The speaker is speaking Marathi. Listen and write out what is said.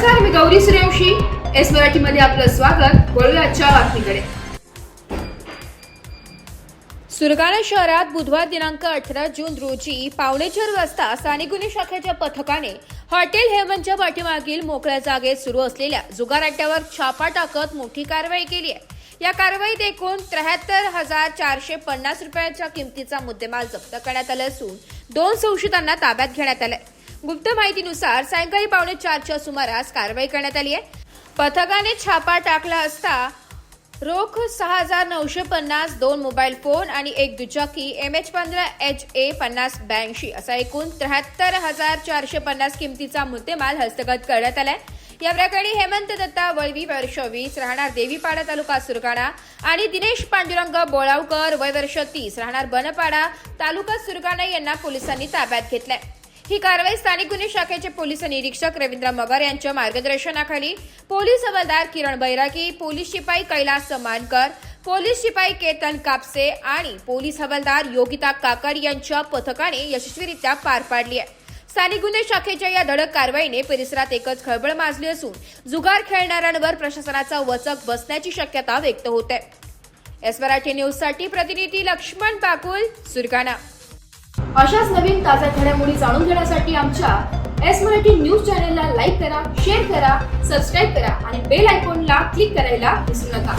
नमस्कार, मी गौरी सूर्यवंशी. एस मराठीमध्ये आपलं स्वागत. वळूया आजच्या बातमीकडे. सुरगाणा शहरात बुधवार दिनांक 18 जून रोजी 4:15 वाजता स्थानिक गुन्हे शाखेच्या पथकाने हॉटेल हेमनच्या पाठीमागील मोकळ्या जागेत सुरू असलेल्या जुगार अड्ड्यावर छापा टाकत मोठी कारवाई केली आहे. या कारवाईत एकूण 73,450 रुपयांच्या किमतीचा मुद्देमाल जप्त करण्यात आला असून 2 संशयितांना ताब्यात घेण्यात आले. गुप्त माहितीनुसार सायंकाळी 4:45च्या सुमारास कारवाई करण्यात आली आहे. पथकाने छापा टाकला असता रोख 6,950, 2 मोबाईल फोन आणि 1 दुचाकी MH15 HA 5082 असा एकूण 73,450 किमतीचा मुद्देमाल हस्तगत करण्यात आलाय. या प्रकरणी हेमंत दत्ता वळवी वर्ष 20 राहणार देवीपाडा तालुका सुरगाणा आणि दिनेश पांडुरंग बोळावकर वय वर्ष 30 राहणार बनपाडा तालुका सुरगाणा यांना पोलिसांनी ताब्यात घेतलंय. ही कारवाई स्थानिक गुन्हे शाखेचे पोलीस निरीक्षक रवींद्र मगर यांच्या मार्गदर्शनाखाली पोलीस हवालदार किरण बैरागी, पोलीस शिपाई कैलास मानकर, पोलीस शिपाई केतन कापसे आणि पोलीस हवालदार योगिता काकड यांच्या पथकाने यशस्वीरित्या पार पाडली आहे. स्थानिक गुन्हे शाखेच्या या धडक कारवाईने परिसरात एकच खळबळ माजली असून जुगार खेळणाऱ्यांवर प्रशासनाचा वचक बसण्याची शक्यता व्यक्त होत आहे. एस मराठी न्यूज साठी प्रतिनिधी लक्ष्मण पाकुल, सुरगाणा. अशाच नवीन ताज्या घडामोडी जाणून घेण्यासाठी आमच्या एस मराठी न्यूज चॅनलला लाईक करा, शेअर करा, सबस्क्राईब करा आणि बेल आयकॉनला क्लिक करायला विसरू नका.